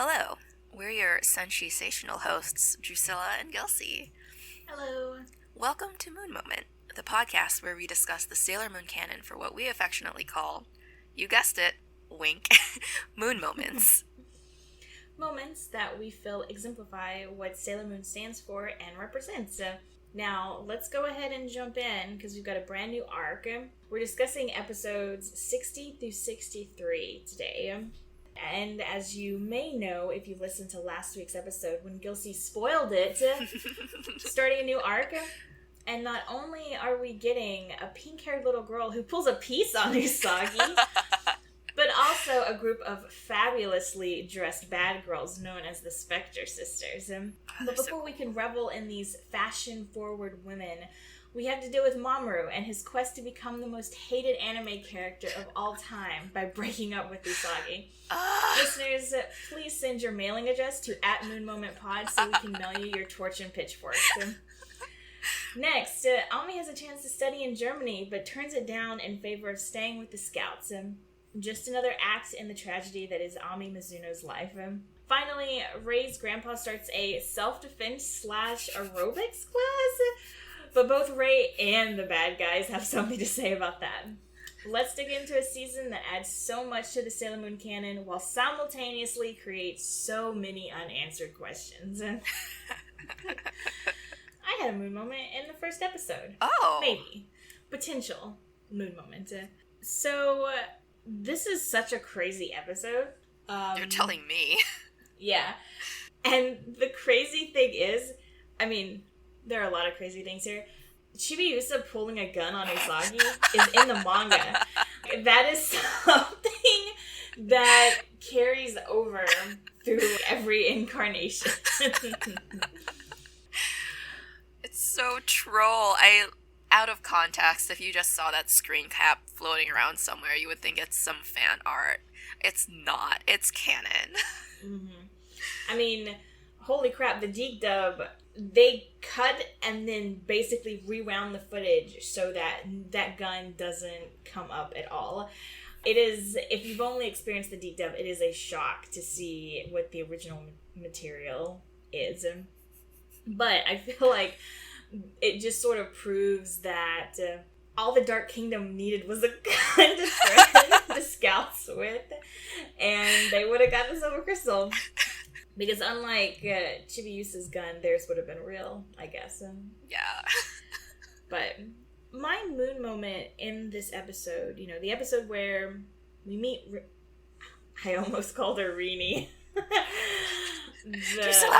Hello, we're your sensational hosts, Drusilla and Gelsey. Hello. Welcome to Moon Moment, the podcast where we discuss the Sailor Moon canon for what we affectionately call, you guessed it, wink, moon moments. Moments that we feel exemplify what Sailor Moon stands for and represents. Now, let's go ahead and jump in because we've got a brand new arc. We're discussing episodes 60 through 63 today. And as you may know, if you listened to last week's episode when Gilsey spoiled it, starting a new arc. And not only are we getting a pink-haired little girl who pulls a piece on Usagi, but also a group of fabulously dressed bad girls known as the Spectre sisters. But before we can revel in these fashion-forward women, we have to deal with Mamoru and his quest to become the most hated anime character of all time by breaking up with Usagi. Listeners, please send your mailing address to @MoonMomentPod so we can mail you your torch and pitchforks. Next, Ami has a chance to study in Germany, but turns it down in favor of staying with the Scouts. Just another act in the tragedy that is Ami Mizuno's life. Finally, Ray's grandpa starts a self-defense / aerobics class, but both Ray and the bad guys have something to say about that. Let's dig into a season that adds so much to the Sailor Moon canon while simultaneously creates so many unanswered questions. I had a moon moment in the first episode. Oh! Maybe. Potential moon moment. So, this is such a crazy episode. You're telling me. Yeah. And the crazy thing is, I mean, there are a lot of crazy things here. Chibiusa pulling a gun on Usagi is in the manga. That is something that carries over through every incarnation. It's so troll. Out of context, if you just saw that screen cap floating around somewhere, you would think it's some fan art. It's not. It's canon. Mm-hmm. I mean, holy crap, the Deke dub, they cut and then basically rewound the footage so that that gun doesn't come up at all. It is, if you've only experienced the Deke dub, it is a shock to see what the original material is. But I feel like it just sort of proves that all the Dark Kingdom needed was a gun to threaten the Scouts with, and they would have got the Silver Crystal. Because unlike Chibiusa's gun, theirs would have been real, I guess. Yeah. But my moon moment in this episode, the episode where we meet... I almost called her Rini. the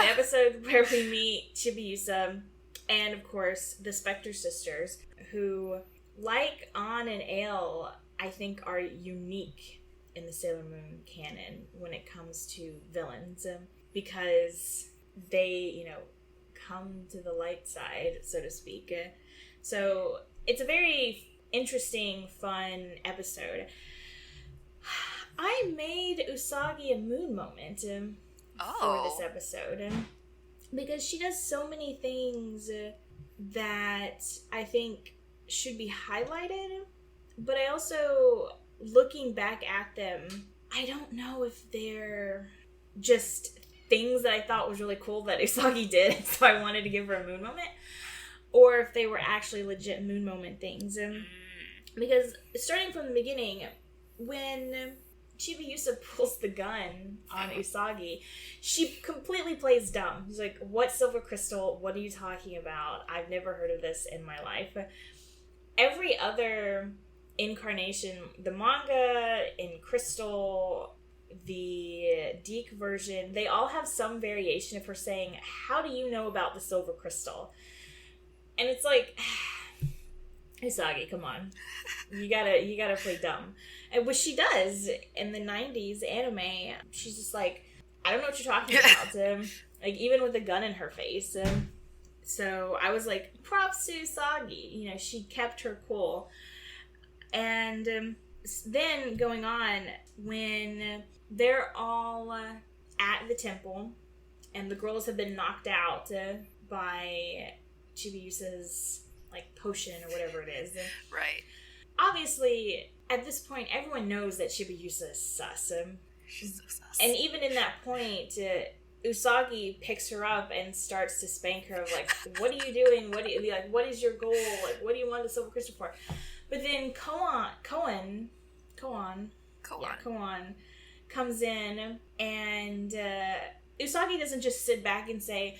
episode where we meet Chibiusa and, of course, the Spectre sisters, who, like An and Ale, I think are unique in the Sailor Moon canon when it comes to villains. Because they, come to the light side, so to speak. So it's a very interesting, fun episode. I made Usagi a moon moment for this episode. Because she does so many things that I think should be highlighted. But I also, looking back at them, I don't know if they're just things that I thought was really cool that Usagi did, so I wanted to give her a moon moment, or if they were actually legit moon moment things. Because starting from the beginning, when Chibiusa pulls the gun on Usagi, she completely plays dumb. She's like, what Silver Crystal? What are you talking about? I've never heard of this in my life. Every other incarnation, the manga, in Crystal, the Deke version, they all have some variation of her saying, how do you know about the Silver Crystal? And it's like, Usagi, come on. You gotta play dumb. And what she does in the 90s anime, she's just like, I don't know what you're talking about. Like, even with a gun in her face. So I was like, props to Usagi. She kept her cool. And then going on, when they're all at the temple and the girls have been knocked out by Chibiusa's potion or whatever it is. Right. Obviously, at this point, everyone knows that Chibiusa is sus. She's so sus. And even in that point, Usagi picks her up and starts to spank her of like, what are you doing? What is your goal? Like, what do you want the silver crystal for? But then Koan comes in, and Usagi doesn't just sit back and say,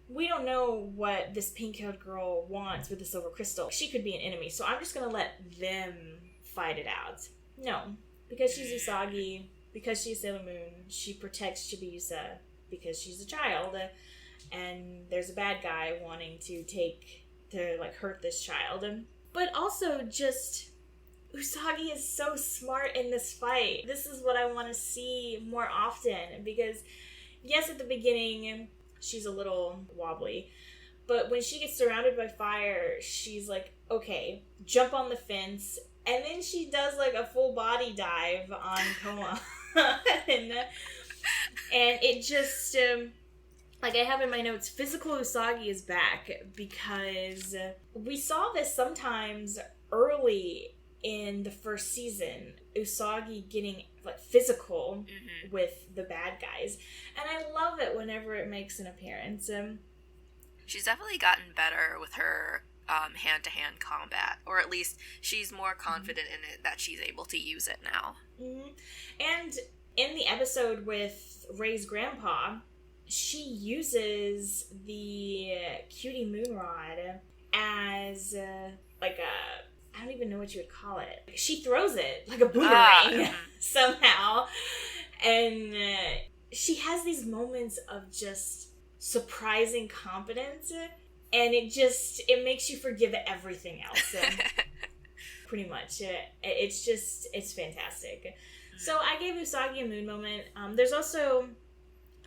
we don't know what this pink-haired girl wants with the silver crystal. She could be an enemy, so I'm just going to let them fight it out. No, because she's Usagi, because she's Sailor Moon, she protects Chibiusa because she's a child, and there's a bad guy wanting to hurt this child. But also just, Usagi is so smart in this fight. This is what I want to see more often, because yes, at the beginning, she's a little wobbly, but when she gets surrounded by fire, she's like, okay, jump on the fence, and then she does like a full body dive on Koa. and it just, like I have in my notes, physical Usagi is back, because we saw this sometimes early in the first season, Usagi getting like physical with the bad guys, and I love it whenever it makes an appearance. She's definitely gotten better with her hand-to-hand combat, or at least she's more confident in it that she's able to use it now. And in the episode with Ray's grandpa, she uses the cutie moonrod as like a, I don't even know what you would call it. She throws it like a boomerang somehow. And she has these moments of just surprising competence. And it makes you forgive everything else. Pretty much. It's fantastic. So I gave Usagi a moon moment. There's also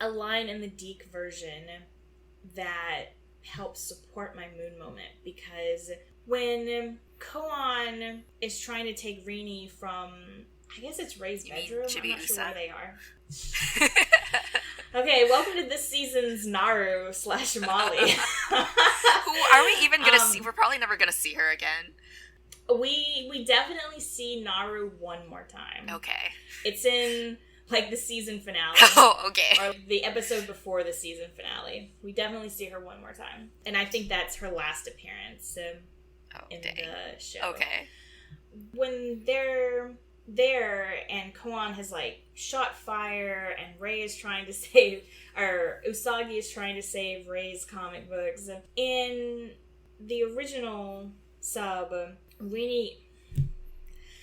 a line in the Deke version that helps support my moon moment, because when Koan is trying to take Rini from, I guess it's Ray's bedroom. I'm not sure where they are. Okay, welcome to this season's Naru / Molly. Who are we even gonna see? We're probably never gonna see her again. We definitely see Naru one more time. Okay. It's in like the season finale. Oh, okay. Or the episode before the season finale. We definitely see her one more time. And I think that's her last appearance in the show. Okay. When they're there and Koan has like shot fire and Ray is trying to save, or Usagi is trying to save Ray's comic books. In the original sub, Rini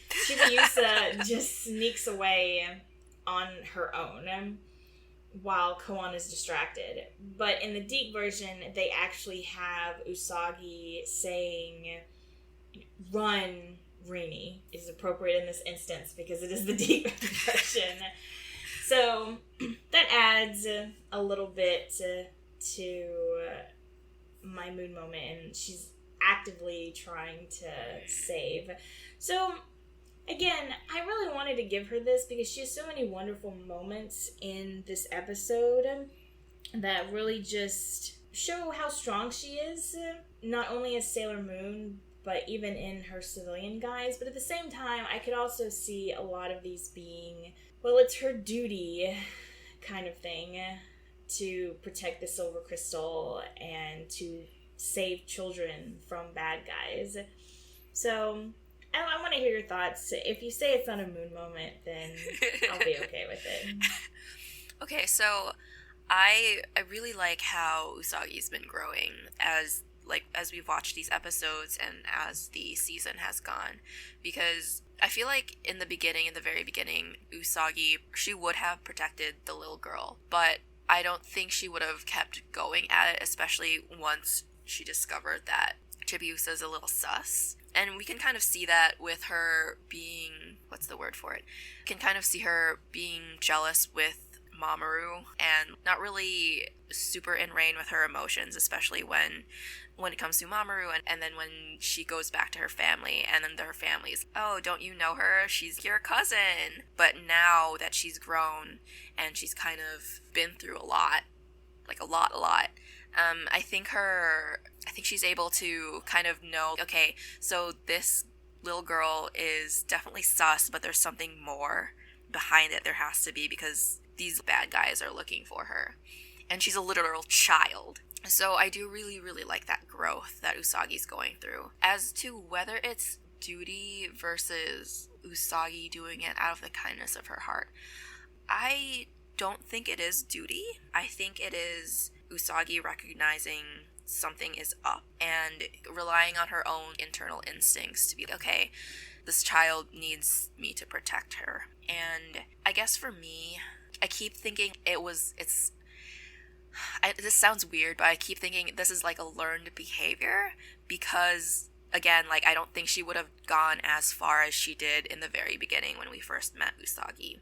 Chibiusa just sneaks away on her own while Koan is distracted. But in the Deke version, they actually have Usagi saying, "Run, Rini," is appropriate in this instance because it is the Deke version. So that adds a little bit to my moon moment, and she's actively trying to save. So again, I really wanted to give her this because she has so many wonderful moments in this episode that really just show how strong she is, not only as Sailor Moon, but even in her civilian guise. But at the same time, I could also see a lot of these being, well, it's her duty kind of thing to protect the silver crystal and to save children from bad guys. So I want to hear your thoughts. If you say it's not a moon moment, then I'll be okay with it. Okay, so I really like how Usagi's been growing as we've watched these episodes and as the season has gone, because I feel like in the very beginning, Usagi, she would have protected the little girl, but I don't think she would have kept going at it, especially once she discovered that Chibiusa's a little sus. And we can kind of see that with her being, what's the word for it? Can kind of see her being jealous with Mamoru and not really super in rein with her emotions, especially when it comes to Mamoru, and then when she goes back to her family, and then their family's, oh, don't you know her? She's your cousin. But now that she's grown and she's kind of been through a lot, I think she's able to kind of know, okay, so this little girl is definitely sus, but there's something more behind it there has to be, because these bad guys are looking for her. And she's a literal child. So I do really, really like that growth that Usagi's going through. As to whether it's duty versus Usagi doing it out of the kindness of her heart, I don't think it is duty. I think it is Usagi recognizing something is up and relying on her own internal instincts to be like, okay, this child needs me to protect her. And I guess for me, I keep thinking this sounds weird, but I keep thinking this is like a learned behavior, because again, like, I don't think she would have gone as far as she did in the very beginning when we first met Usagi.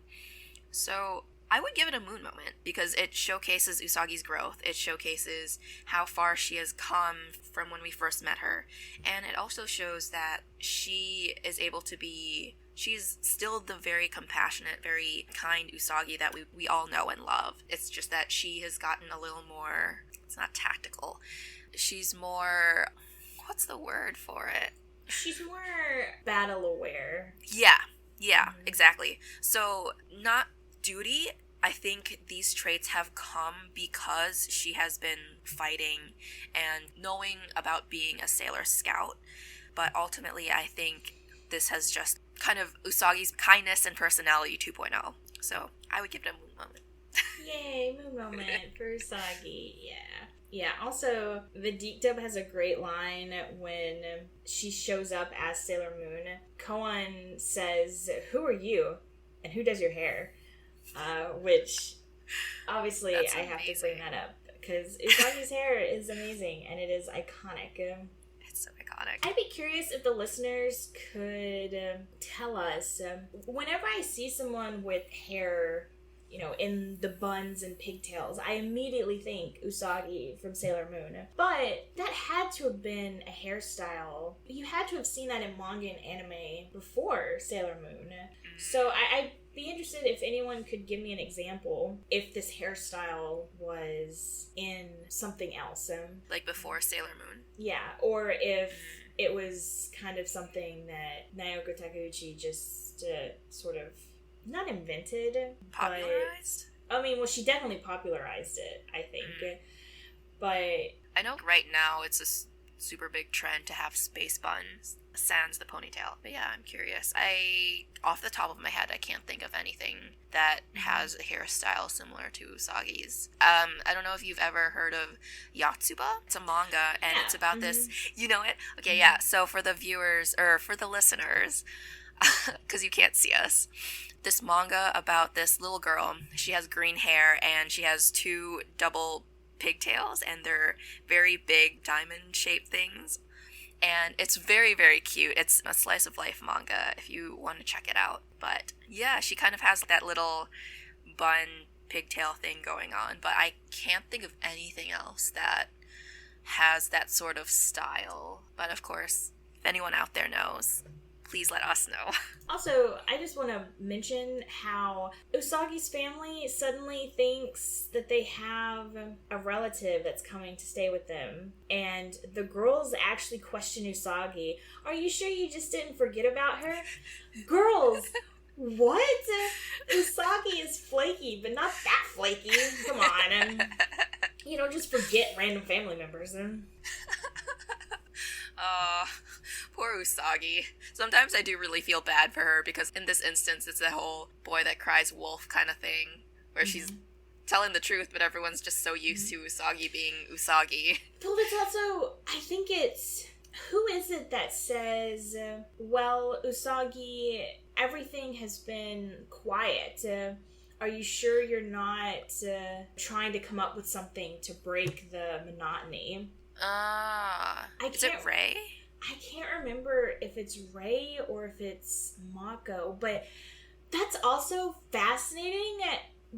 So I would give it a moon moment, because it showcases Usagi's growth. It showcases how far she has come from when we first met her. And it also shows that she is able to be... She's still the very compassionate, very kind Usagi that we all know and love. It's just that she has gotten a little more... It's not tactical. She's more... What's the word for it? She's more battle aware. Yeah, exactly. So, not duty. I think these traits have come because she has been fighting and knowing about being a sailor scout. But ultimately, I think this has just kind of Usagi's kindness and personality 2.0. So, I would give it a moon moment. Yay, moon moment for Usagi. Yeah, also, the Deep Dub has a great line when she shows up as Sailor Moon. Koan says, "Who are you? And who does your hair?" Which, obviously, That's I have to bring that up, because Usagi's hair is amazing, and it is iconic. It's so iconic. I'd be curious if the listeners could tell us, whenever I see someone with hair, in the buns and pigtails, I immediately think Usagi from Sailor Moon. But that had to have been a hairstyle. You had to have seen that in manga and anime before Sailor Moon. So I'd be interested if anyone could give me an example if this hairstyle was in something else. Like before Sailor Moon? Yeah, or if it was kind of something that Naoko Takeuchi just sort of... not invented, popularized? Well, she definitely popularized it, I think. But I know right now it's a super big trend to have space buns sans the ponytail. But yeah, I'm curious. Off the top of my head, I can't think of anything that has a hairstyle similar to Usagi's. I don't know if you've ever heard of Yotsuba. It's a manga, and it's about this... You know it? Okay, yeah. So for the viewers, or for the listeners, because you can't see us... This manga about this little girl. She has green hair and she has 2 double pigtails, and they're very big diamond-shaped things. And it's very, very cute. It's a slice of life manga if you want to check it out. But yeah, she kind of has that little bun pigtail thing going on. But I can't think of anything else that has that sort of style. But of course, if anyone out there knows, please let us know. Also, I just want to mention how Usagi's family suddenly thinks that they have a relative that's coming to stay with them. And the girls actually question Usagi. Are you sure you just didn't forget about her? Girls, what? Usagi is flaky, but not that flaky. Come on. You don't just forget random family members. Poor Usagi. Sometimes I do really feel bad for her, because in this instance, it's the whole boy that cries wolf kind of thing, where she's telling the truth, but everyone's just so used to Usagi being Usagi. Well, it's also, I think it's, who is it that says, well, Usagi, everything has been quiet. Are you sure you're not trying to come up with something to break the monotony? Is it Ray? I can't remember if it's Ray or if it's Mako, but that's also fascinating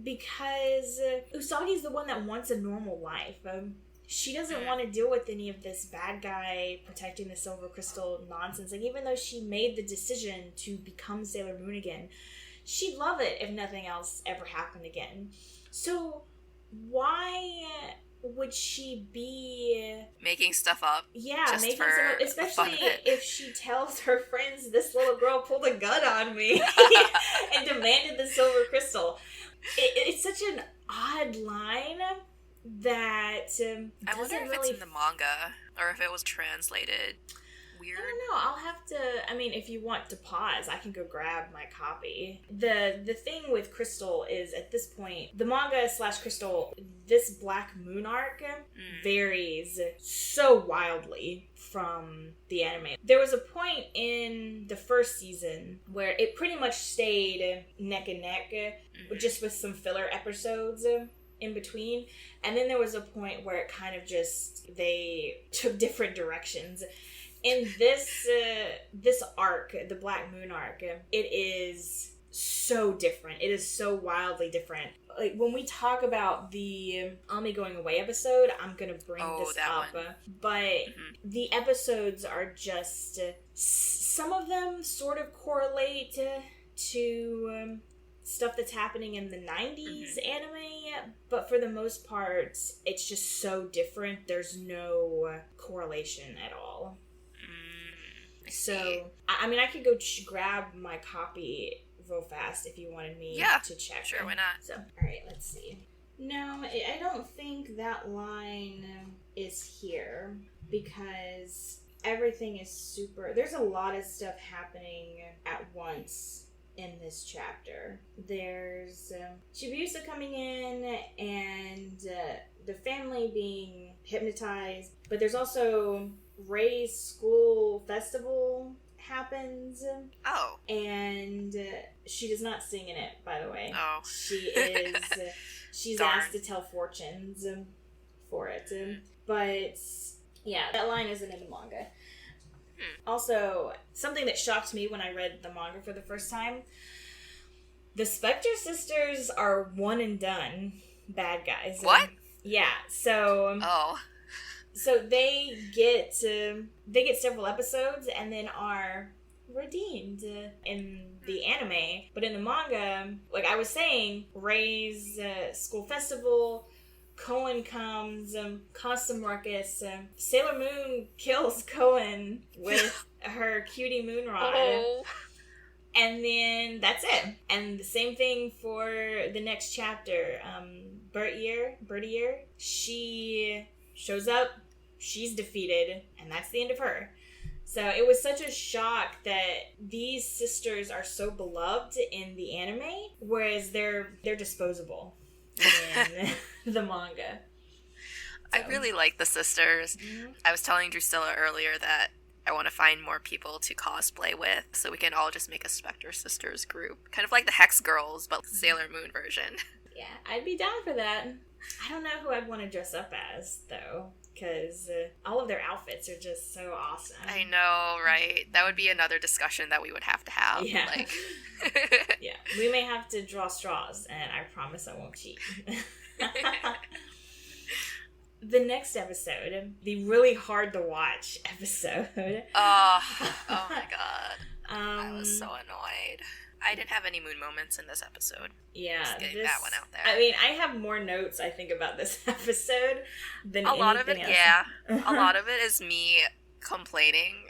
because Usagi's the one that wants a normal life. She doesn't want to deal with any of this bad guy protecting the silver crystal nonsense. Like, even though she made the decision to become Sailor Moon again, she'd love it if nothing else ever happened again. So why would she be making stuff up? Yeah, just making for stuff up, especially if she tells her friends, "This little girl pulled a gun on me and demanded the silver good line that I wonder if it's in the manga or if it was translated weird. I don't know. I'll have to. I mean, if you want to pause, I can go grab my copy. The thing with Crystal is at this point, the manga / Crystal, this Black Moon arc varies so wildly from the anime. There was a point in the first season where it pretty much stayed neck and neck, just with some filler episodes in between. And then there was a point where it kind of just, they took different directions. In this arc, the Black Moon arc, it is so different. It is so wildly different. Like, when we talk about the Ami going away episode, I'm gonna bring this up. But the episodes are just, some of them sort of correlate to stuff that's happening in the 90s anime, but for the most part, it's just so different. There's no correlation at all. So, I mean, I could go grab my copy real fast if you wanted me to check. Sure, why not? So, alright, let's see. No, I don't think that line is here, because everything is super... There's a lot of stuff happening at once in this chapter. There's Chibiusa coming in, and the family being hypnotized, but there's also... Ray's school festival happens. Oh. And she does not sing in it, by the way. Oh. She's asked to tell fortunes for it. But, yeah, that line isn't in the manga. Also, something that shocked me when I read the manga for the first time, the Spectre sisters are one and done bad guys. What? Yeah, so... So they get several episodes and then are redeemed in the anime. But in the manga, like I was saying, Ray's school festival, Cohen comes, causes some ruckus. Sailor Moon kills Cohen with her cutie moon rod. Oh. And then that's it. And the same thing for the next chapter. Bertier, she shows up, she's defeated, and that's the end of her. So it was such a shock that these sisters are so beloved in the anime, whereas they're disposable in the manga. So. I really like the sisters. I was telling Drusilla earlier that I want to find more people to cosplay with, so we can all just make a Spectre Sisters group. Kind of like the Hex Girls, but Sailor Moon version. Yeah, I'd be down for that. I don't know who I'd want to dress up as, though, because all of their outfits are just so awesome. I know, right? That would be another discussion that we would have to have. Yeah. Yeah, we may have to draw straws, and I promise I won't cheat. The next episode, the really hard to watch episode. Oh my god. I was so annoyed. I didn't have any mood moments in this episode. Yeah. Just getting that one out there. I mean, I have more notes, I think, about this episode than anything else. A lot of it, yeah. A lot of it is me complaining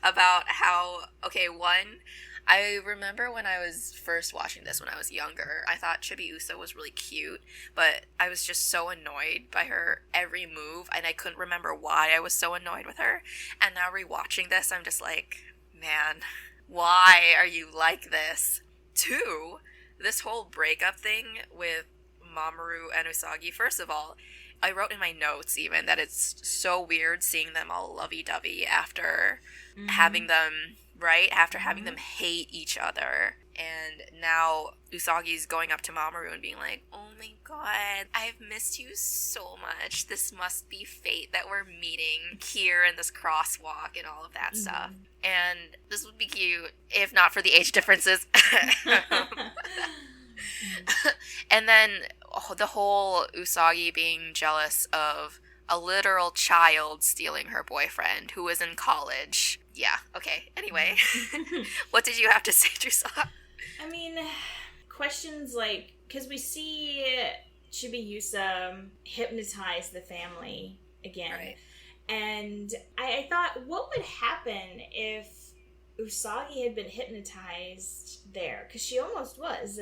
about how, okay, one, I remember when I was first watching this when I was younger, I thought Chibiusa was really cute, but I was just so annoyed by her every move, and I couldn't remember why I was so annoyed with her. And now rewatching this, I'm just like, man, why are you like this? Two, this whole breakup thing with Mamoru and Usagi, first of all, I wrote in my notes even that it's so weird seeing them all lovey-dovey after having them... Right? After having them hate each other. And now Usagi's going up to Mamoru and being like, oh my god, I've missed you so much. This must be fate that we're meeting here in this crosswalk and all of that stuff. And this would be cute, if not for the age differences. And then the whole Usagi being jealous of a literal child stealing her boyfriend who was in college. Yeah, okay. Anyway, what did you have to say, Drusilla? I mean, questions like, because we see Chibiusa hypnotize the family again. Right. And I thought, what would happen if Usagi had been hypnotized there? Because she almost was.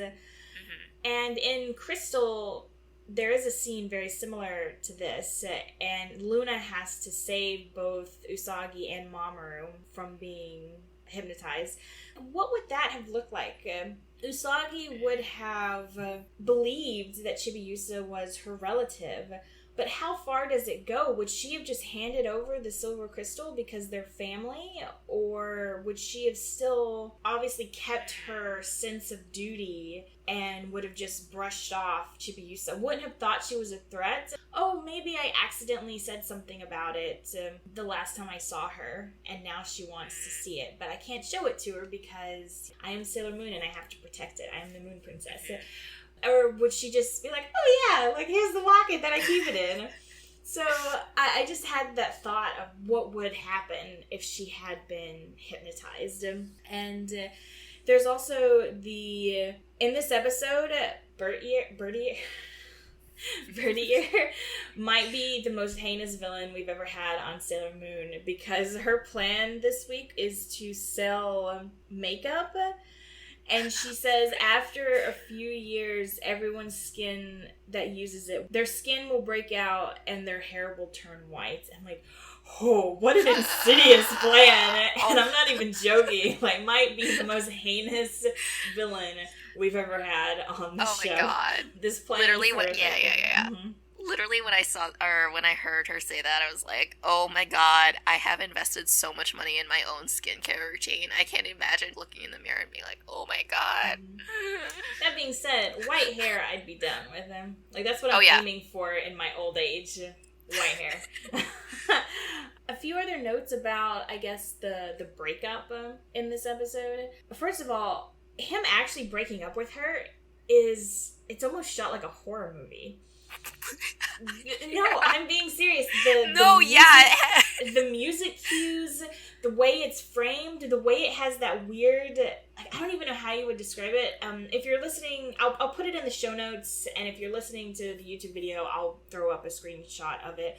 And in Crystal, there is a scene very similar to this, and Luna has to save both Usagi and Mamoru from being hypnotized. What would that have looked like? Usagi would have believed that Chibiusa was her relative, but how far does it go? Would she have just handed over the silver crystal because they're family? Or would she have still obviously kept her sense of duty and would have just brushed off Chibiusa? Wouldn't have thought she was a threat? Oh, maybe I accidentally said something about it the last time I saw her, and now she wants to see it, but I can't show it to her because I am Sailor Moon and I have to protect it. I am the Moon Princess. Or would she just be like, oh yeah, like here's the locket that I keep it in? So I just had that thought of what would happen if she had been hypnotized. And there's also in this episode, Birdie might be the most heinous villain we've ever had on Sailor Moon, because her plan this week is to sell makeup. And she says after a few years, everyone's skin that uses it, their skin will break out and their hair will turn white. I'm like, oh, what an insidious plan. And I'm not even joking. Like, might be the most heinous villain we've ever had on the show. Oh my god. This plan literally yeah. Mm-hmm. Literally when I heard her say that, I was like, oh my god, I have invested so much money in my own skincare routine. I can't imagine looking in the mirror and being like, oh my god. That being said, white hair, I'd be done with him. Like, that's what I'm aiming for in my old age. White hair. A few other notes about, I guess, the breakup in this episode. First of all, him actually breaking up with her it's almost shot like a horror movie. No, I'm being serious. The music cues, the way it's framed, the way it has that weird, like, I don't even know how you would describe it. If you're listening, I'll put it in the show notes, and if you're listening to the YouTube video, I'll throw up a screenshot of it.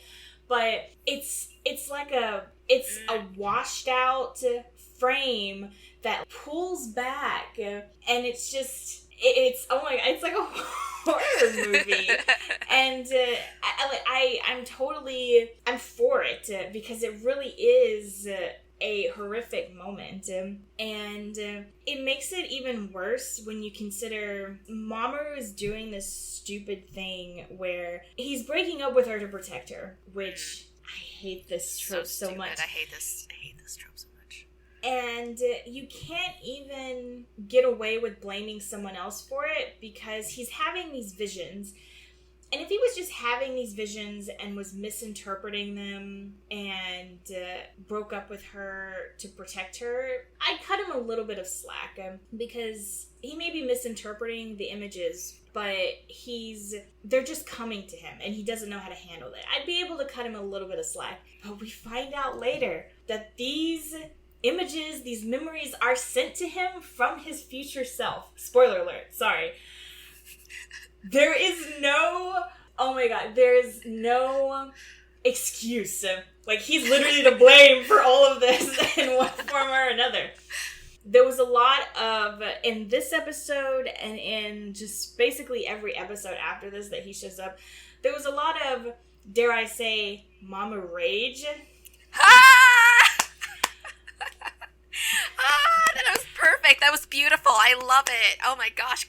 But it's a washed out frame that pulls back, and it's just it's oh my god, it's like a horror movie. And I'm for it, because it really is a horrific moment, and it makes it even worse when you consider Mamoru is doing this stupid thing where he's breaking up with her to protect her, which I hate this trope so much. I hate this trope so much. And you can't even get away with blaming someone else for it, because he's having these visions. And if he was just having these visions and was misinterpreting them and broke up with her to protect her, I'd cut him a little bit of slack, because he may be misinterpreting the images, but they're just coming to him and he doesn't know how to handle it. I'd be able to cut him a little bit of slack. But we find out later that these images, these memories, are sent to him from his future self. Spoiler alert, sorry. There is no excuse. Like, he's literally to blame for all of this in one form or another. There was a lot of, in this episode and in just basically every episode after this that he shows up, there was a lot of, dare I say, mama rage. That was perfect. That was beautiful. I love it. Oh my gosh.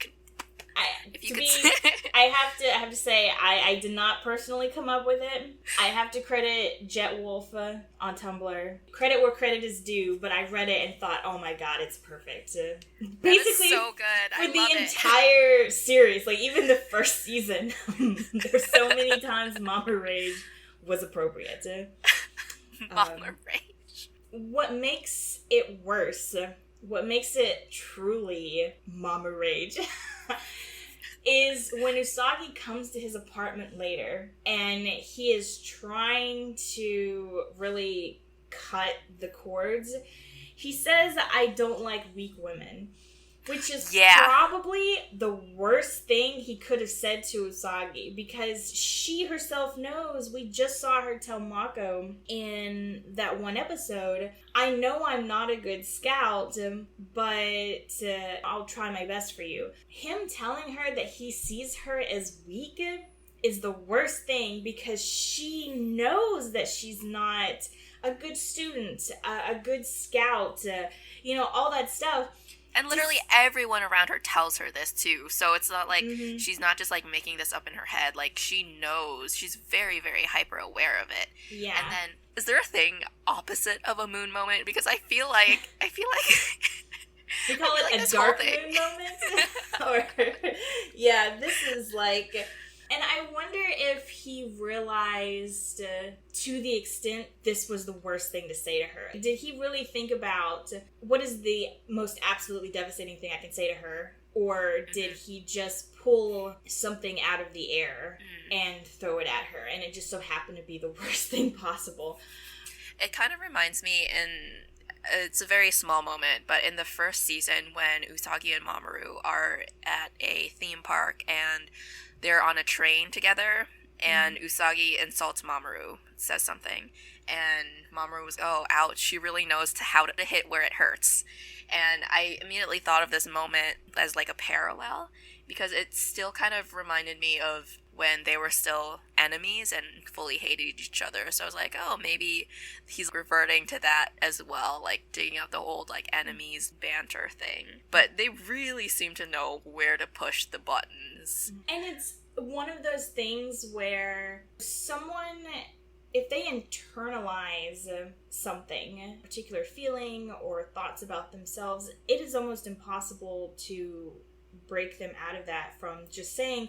I have to say, I did not personally come up with it. I have to credit Jet Wolf on Tumblr. Credit where credit is due, but I read it and thought, oh my god, it's perfect. Basically, so good. For the entire series, like even the first season, there's so many times Mama Rage was appropriate. Mama Rage. What makes it worse, what makes it truly Mama Rage, is when Usagi comes to his apartment later and he is trying to really cut the cords. He says, I don't like weak women. Which is Yeah. probably the worst thing he could have said to Usagi, because she herself knows, we just saw her tell Mako in that one episode, I know I'm not a good scout, but I'll try my best for you. Him telling her that he sees her as weak is the worst thing, because she knows that she's not a good student, a good scout, all that stuff. And literally everyone around her tells her this too. So it's not like she's not just like making this up in her head. Like, she knows. She's very, very hyper aware of it. Yeah. And then, is there a thing opposite of a moon moment? Because I feel like we call it a dark moon moment. Yeah, this is like, and I wonder if he realized to the extent this was the worst thing to say to her. Did he really think about what is the most absolutely devastating thing I can say to her? Or did he just pull something out of the air and throw it at her? And it just so happened to be the worst thing possible. It kind of reminds me it's a very small moment, but in the first season when Usagi and Mamoru are at a theme park and they're on a train together, and Usagi insults Mamoru, says something, and Mamoru was, oh, ouch, she really knows how to hit where it hurts. And I immediately thought of this moment as like a parallel, because it still kind of reminded me of when they were still enemies and fully hated each other. So I was like, oh, maybe he's reverting to that as well, like digging out the old like enemies banter thing. But they really seem to know where to push the buttons. And it's one of those things where someone, if they internalize something, a particular feeling or thoughts about themselves, it is almost impossible to break them out of that from just saying,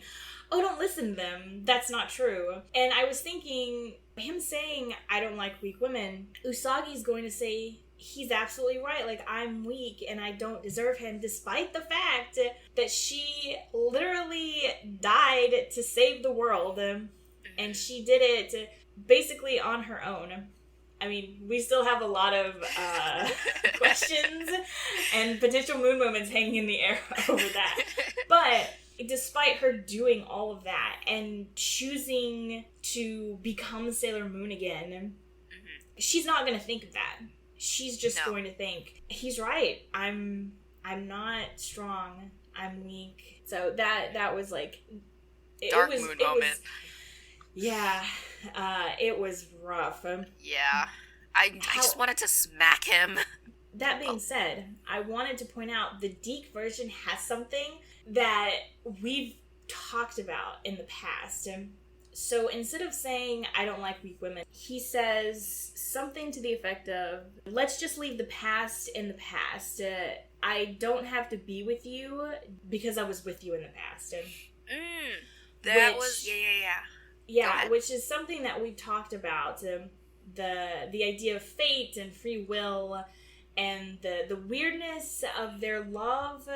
oh, don't listen to them, that's not true. And I was thinking, him saying, I don't like weak women, Usagi's going to say, he's absolutely right, like, I'm weak and I don't deserve him, despite the fact that she literally died to save the world, and she did it basically on her own. I mean, we still have a lot of questions and potential moon moments hanging in the air over that. But despite her doing all of that and choosing to become Sailor Moon again, she's not going to think of that. She's just going to think, he's right. I'm not strong. I'm weak. So that was like... Dark moon moment. Yeah, it was rough. Yeah, I just wanted to smack him. That being said, I wanted to point out the Deke version has something that we've talked about in the past. So instead of saying, I don't like weak women, he says something to the effect of, let's just leave the past in the past. I don't have to be with you because I was with you in the past. Yeah, which is something that we've talked about, the idea of fate and free will, and the weirdness of their love,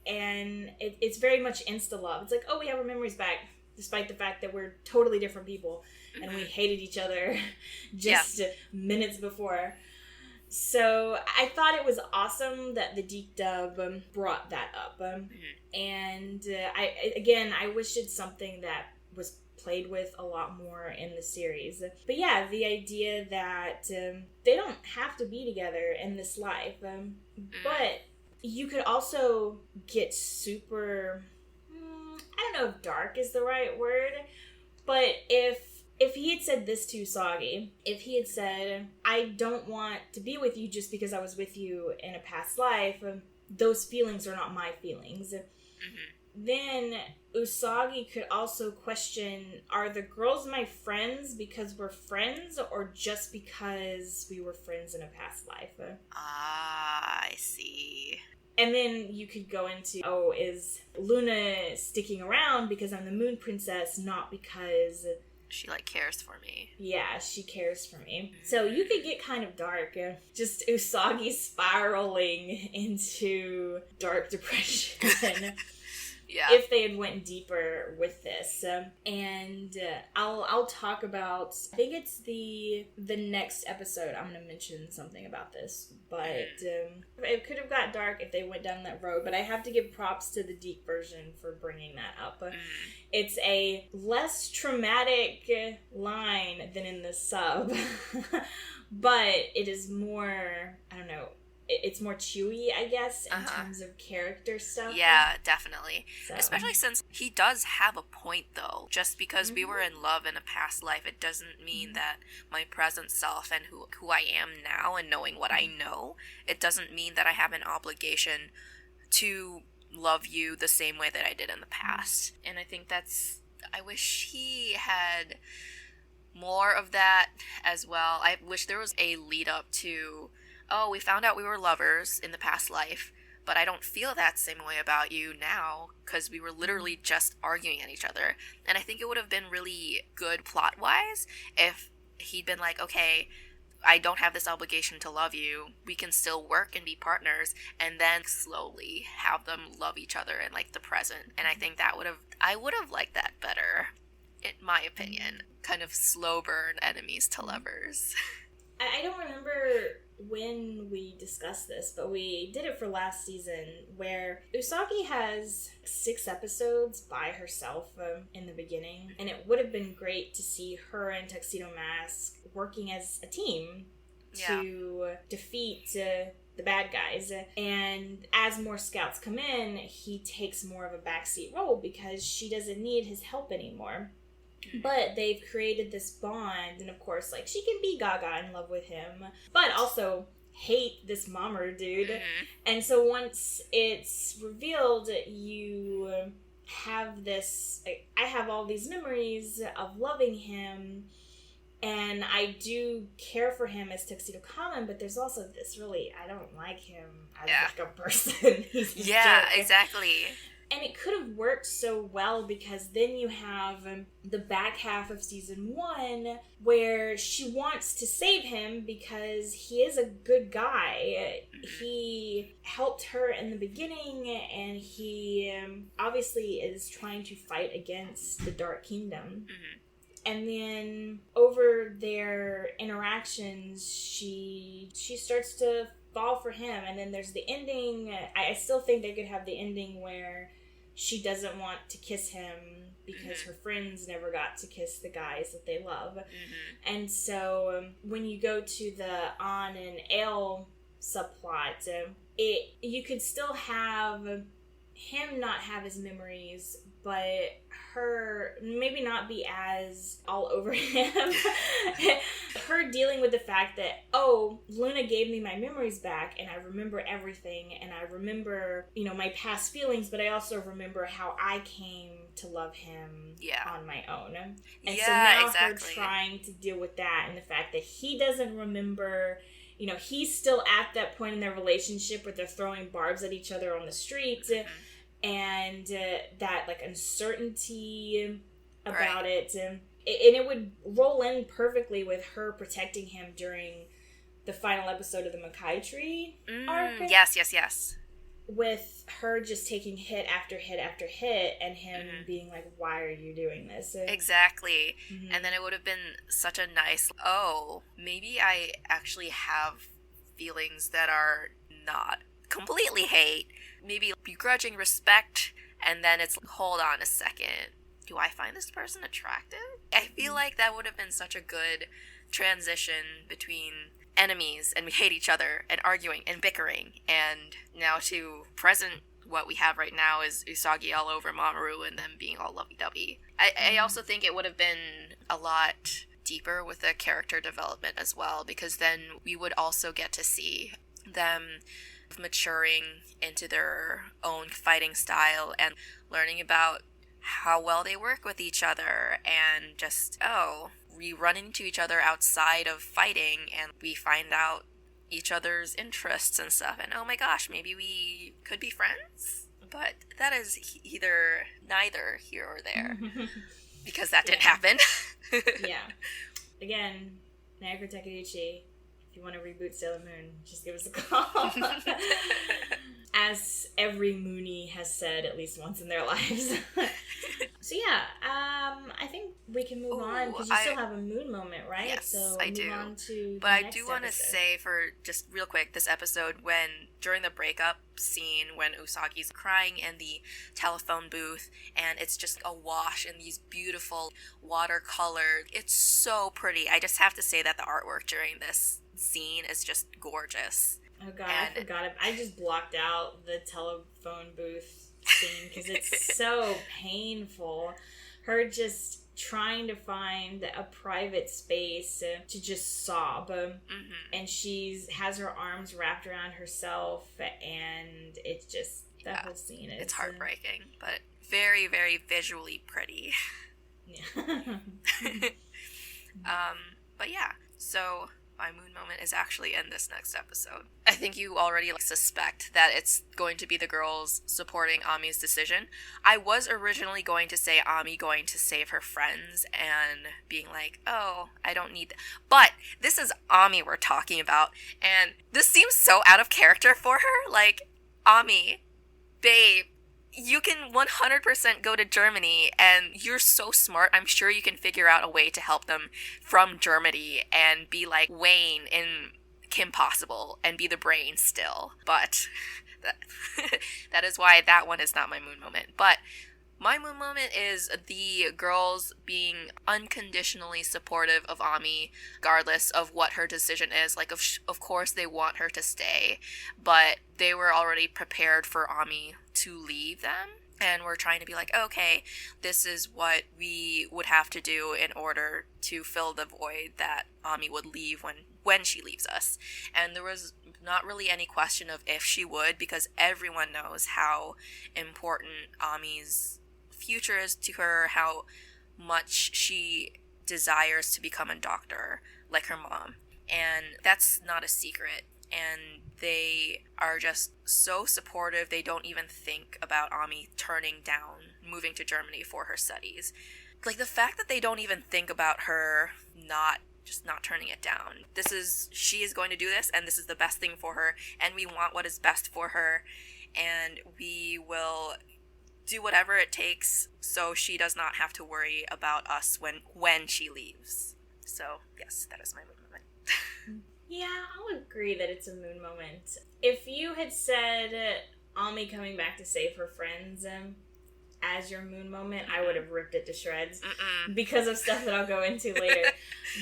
and it's very much insta-love. It's like, oh, we have our memories back, despite the fact that we're totally different people, and we hated each other just minutes before. So I thought it was awesome that the Deke dub brought that up, and I wish it's something that was played with a lot more in the series. But yeah, the idea that they don't have to be together in this life, but you could also get super, I don't know if dark is the right word, but if he had said this to Usagi, if he had said, I don't want to be with you just because I was with you in a past life, those feelings are not my feelings. Then Usagi could also question, are the girls my friends because we're friends or just because we were friends in a past life? I see. And then you could go into, oh, is Luna sticking around because I'm the Moon Princess, not because... she, like, cares for me. Yeah, she cares for me. So you could get kind of dark. Just Usagi spiraling into dark depression. if they had went deeper with this. I'll talk about, I think it's the next episode I'm going to mention something about this, but it could have got dark if they went down that road, but I have to give props to the deep version for bringing that up. It's a less traumatic line than in the sub, but it is more, I don't know, it's more chewy, I guess, in terms of character stuff. Yeah, definitely. So. Especially since he does have a point, though. Just because we were in love in a past life, it doesn't mean that my present self and who I am now and knowing what I know, it doesn't mean that I have an obligation to love you the same way that I did in the past. And I think I wish he had more of that as well. I wish there was a lead up to, oh, we found out we were lovers in the past life, but I don't feel that same way about you now because we were literally just arguing at each other. And I think it would have been really good plot-wise if he'd been like, okay, I don't have this obligation to love you. We can still work and be partners, and then slowly have them love each other in like the present. And I think I would have liked that better, in my opinion. Kind of slow burn enemies to lovers. I don't remember when we discussed this, but we did it for last season, where Usagi has 6 episodes by herself in the beginning, and it would have been great to see her and Tuxedo Mask working as a team to defeat the bad guys. And as more scouts come in, he takes more of a backseat role because she doesn't need his help anymore. But they've created this bond, and of course, like, she can be gaga in love with him, but also hate this Mamoru dude. And so once it's revealed, you have this, I have all these memories of loving him, and I do care for him as Tuxedo Common, but there's also this really, I don't like him as like a person. He's a jerk. Exactly. And it could have worked so well because then you have the back half of season 1 where she wants to save him because he is a good guy. He helped her in the beginning, and he obviously is trying to fight against the Dark Kingdom. And then over their interactions, she starts to fall for him. And then there's the ending. I still think they could have the ending where she doesn't want to kiss him because her friends never got to kiss the guys that they love. And so when you go to the An and Ale subplot, you could still have him not have his memories, but her maybe not be as all over him. Her dealing with the fact that, oh, Luna gave me my memories back, and I remember everything, and I remember, my past feelings, but I also remember how I came to love him on my own. And so now her trying to deal with that, and the fact that he doesn't remember, he's still at that point in their relationship where they're throwing barbs at each other on the street. And that, like, uncertainty about it. And it would roll in perfectly with her protecting him during the final episode of the Makai Tree arc. Yes. With her just taking hit after hit after hit, and him being like, why are you doing this? Exactly. And then it would have been such a nice, maybe I actually have feelings that are not completely hate, maybe begrudging respect, and then it's, hold on a second, do I find this person attractive? I feel like that would have been such a good transition between enemies, and we hate each other, and arguing, and bickering, and now to present. What we have right now is Usagi all over Mamoru, and them being all lovey-dovey. I also think it would have been a lot deeper with the character development as well, because then we would also get to see them maturing into their own fighting style and learning about how well they work with each other, and just, we run into each other outside of fighting and we find out each other's interests and stuff, and oh my gosh, maybe we could be friends. But that is neither here or there, because that didn't happen. Again, Naoko Takeuchi, if you want to reboot Sailor Moon, just give us a call. as every Moonie has said at least once in their lives. So yeah, I think we can move on because you still have a moon moment, right? Yes, so I do. On to but I do want to say, for just real quick, this episode, during the breakup scene when Usagi's crying in the telephone booth and it's just awash in these beautiful watercolor, it's so pretty. I just have to say that the artwork during this scene is just gorgeous. Oh god, I forgot it. I just blocked out the telephone booth scene because it's so painful. Her just trying to find a private space to just sob, and has her arms wrapped around herself, and it's just that whole scene is, it's heartbreaking, but very, very visually pretty. Yeah. But yeah, so my moon moment is actually in this next episode. I think you already suspect that it's going to be the girls supporting Ami's decision. I was originally going to say Ami going to save her friends and being like, oh, I don't need but this is Ami we're talking about, and this seems so out of character for her. Like, Ami, babe, you can 100% go to Germany, and you're so smart. I'm sure you can figure out a way to help them from Germany and be like Wayne in Kim Possible and be the brain still. But that is why that one is not my moon moment. But my moon moment is the girls being unconditionally supportive of Ami, regardless of what her decision is. Like, of course they want her to stay, but they were already prepared for Ami to leave them. And we're trying to be like, okay, this is what we would have to do in order to fill the void that Ami would leave when she leaves us. And there was not really any question of if she would, because everyone knows how important Ami's future is to her, how much she desires to become a doctor like her mom, and that's not a secret. And they are just so supportive. They don't even think about Ami turning down moving to Germany for her studies. Like, the fact that they don't even think about her not turning it down. She is going to do this, and this is the best thing for her, and we want what is best for her, and we will do whatever it takes so she does not have to worry about us when she leaves. So, yes, that is my moon moment. Yeah, I'll agree that it's a moon moment. If you had said Ami coming back to save her friends as your moon moment, I would have ripped it to shreds because of stuff that I'll go into later.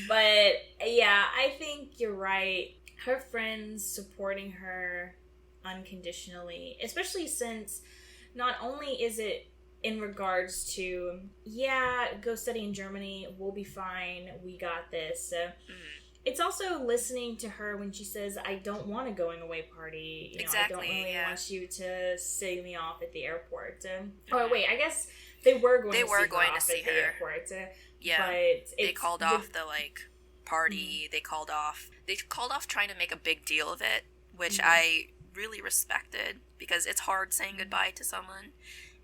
But yeah, I think you're right. Her friends supporting her unconditionally, especially since not only is it in regards to, yeah, go study in Germany, we'll be fine, we got this. It's also listening to her when she says, I don't want a going away party. Exactly, I don't really want you to send me off at the airport. Oh, wait, I guess they were going to see her at the airport. Yeah, but they called off the, party. They called off trying to make a big deal of it, which I really respected, because it's hard saying goodbye to someone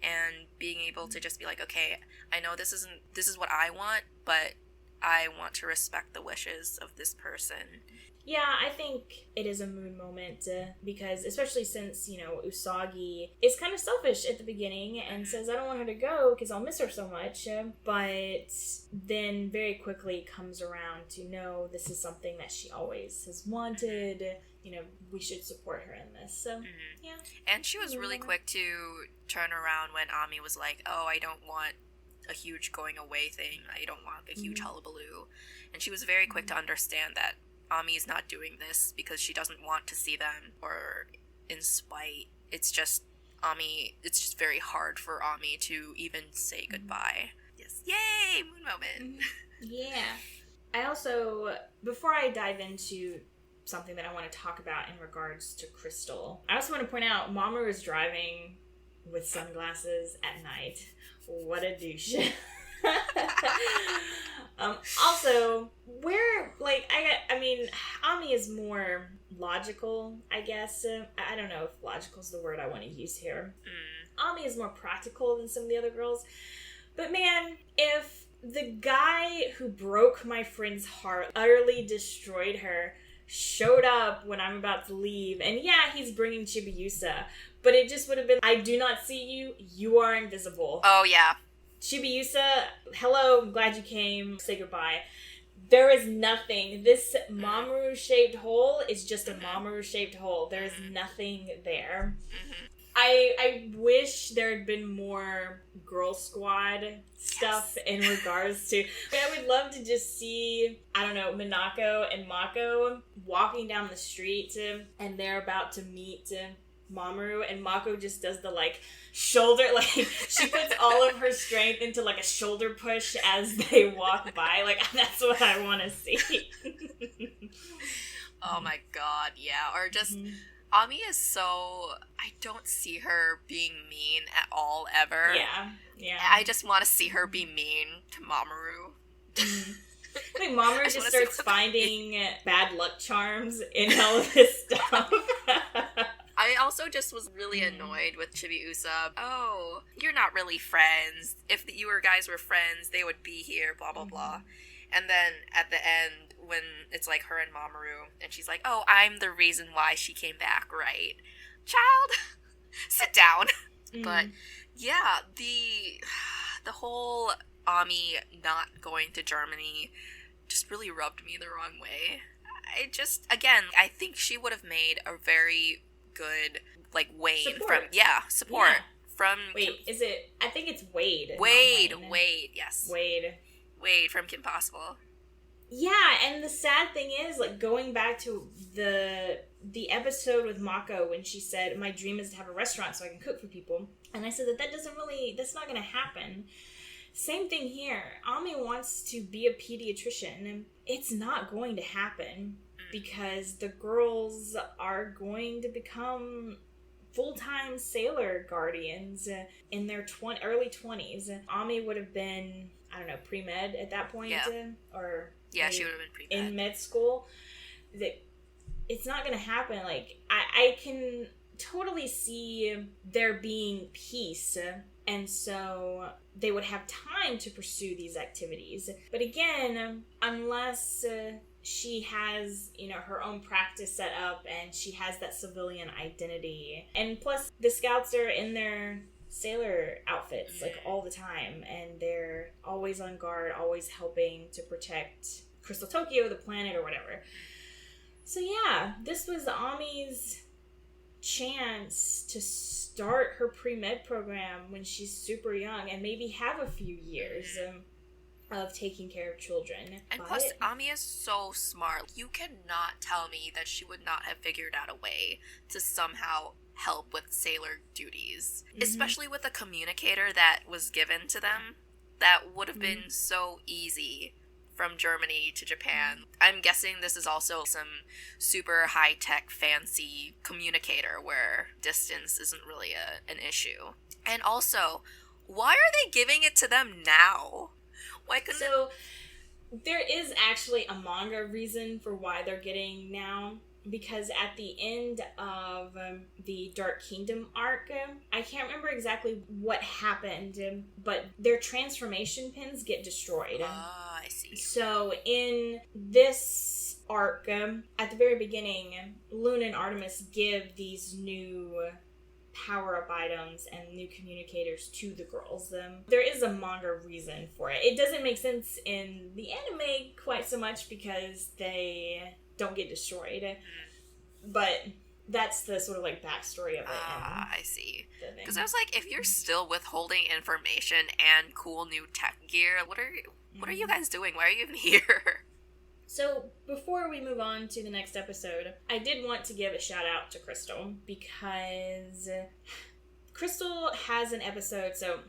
and being able to just be like, okay, I know this is what I want, but I want to respect the wishes of this person. Yeah, I think it is a moon moment because, especially since, Usagi is kind of selfish at the beginning and says, I don't want her to go because I'll miss her so much, but then very quickly comes around to, no, this is something that she always has wanted, we should support her in this. So, yeah. And she was really quick to turn around when Ami was like, oh, I don't want a huge going away thing. I don't want a huge hullabaloo. And she was very quick to understand that Ami is not doing this because she doesn't want to see them or in spite. It's just very hard for Ami to even say goodbye. Yes. Yay! Moon moment. Yeah. I also, before I dive into something that I want to talk about in regards to Crystal, I also want to point out Mamoru is driving with sunglasses at night. What a douche. Also, Ami is more logical, I guess. I don't know if logical is the word I want to use here. Ami is more practical than some of the other girls. But man, if the guy who broke my friend's heart, utterly destroyed her, showed up when I'm about to leave. And yeah, he's bringing Chibiusa. But it just would have been, I do not see you. You are invisible. Oh, yeah. Chibiusa, hello, I'm glad you came. Say goodbye. There is nothing. This Mamoru-shaped hole is just a Mamoru-shaped hole. There is nothing there. I wish there had been more Girl Squad stuff in regards to... I would love to just see, I don't know, Minako and Mako walking down the street and they're about to meet Mamoru, and Mako just does the, like, shoulder, like, she puts all of her strength into, like, a shoulder push as they walk by. Like, that's what I want to see. Oh my god, yeah. Or just... Ami is so... I don't see her being mean at all, ever. Yeah. I just want to see her be mean to Mamoru. I think Mamoru just starts finding bad luck charms in all of this stuff. I also just was really annoyed with Chibiusa. Oh, you're not really friends. If you guys were friends, they would be here, blah, blah, blah. And then at the end, when it's like her and Mamoru, and she's like, oh, I'm the reason why she came back, right? Child, sit down. But yeah, the whole Ami not going to Germany just really rubbed me the wrong way. I think she would have made a very good, like, Wayne support. Support. Yeah. From... Wait, is it... I think it's Wade. Wade, yes. Wade from Kim Possible. Yeah, and the sad thing is, like, going back to the episode with Mako when she said, my dream is to have a restaurant so I can cook for people. And I said that's not going to happen. Same thing here. Ami wants to be a pediatrician, and it's not going to happen because the girls are going to become full-time sailor guardians in their early 20s. Ami would have been, I don't know, pre-med at that point? Yeah, she would have been pre-med. In med school. It's not going to happen. Like, I can totally see there being peace, and so they would have time to pursue these activities. But again, unless she has, her own practice set up and she has that civilian identity, and plus the scouts are in their sailor outfits like all the time, and they're always on guard, always helping to protect Crystal Tokyo, the planet, or whatever. So yeah, this was Ami's chance to start her pre-med program when she's super young and maybe have a few years of taking care of children. And plus, Ami is so smart. You cannot tell me that she would not have figured out a way to somehow help with sailor duties. Especially with the communicator that was given to them. That would have been so easy from Germany to Japan. I'm guessing this is also some super high-tech, fancy communicator where distance isn't really an issue. And also, why are they giving it to them now? Why couldn't there is actually a manga reason for why they're getting now. Because at the end of the Dark Kingdom arc, I can't remember exactly what happened, but their transformation pins get destroyed. Ah, I see. So in this arc, at the very beginning, Luna and Artemis give these new power-up items and new communicators to the girls. There is a manga reason for it. It doesn't make sense in the anime quite so much because they don't get destroyed. But that's the sort of like backstory of it. I see. Because I was like, if you're still withholding information and cool new tech gear, what are you guys doing? Why are you even here? So before we move on to the next episode, I did want to give a shout out to Crystal because Crystal has an episode. So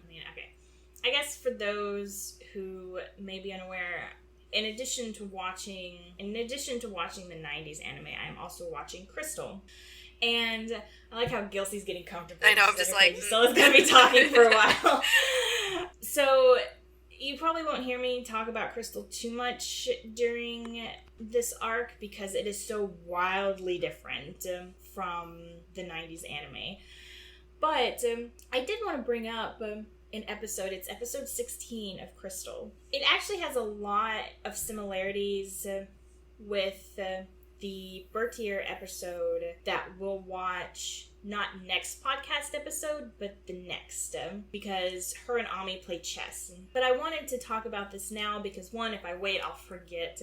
I guess for those who may be unaware, in addition to watching the 90s anime, I'm also watching Crystal. And I like how Gilsey's getting comfortable. I know, I'm just like... Someone's going to be talking for a while. So, you probably won't hear me talk about Crystal too much during this arc because it is so wildly different from the 90s anime. But I did want to bring up... it's episode 16 of Crystal. It actually has a lot of similarities with the Bertier episode that we'll watch, not next podcast episode, but the next, because her and Ami play chess. But I wanted to talk about this now because, one, if I wait, I'll forget.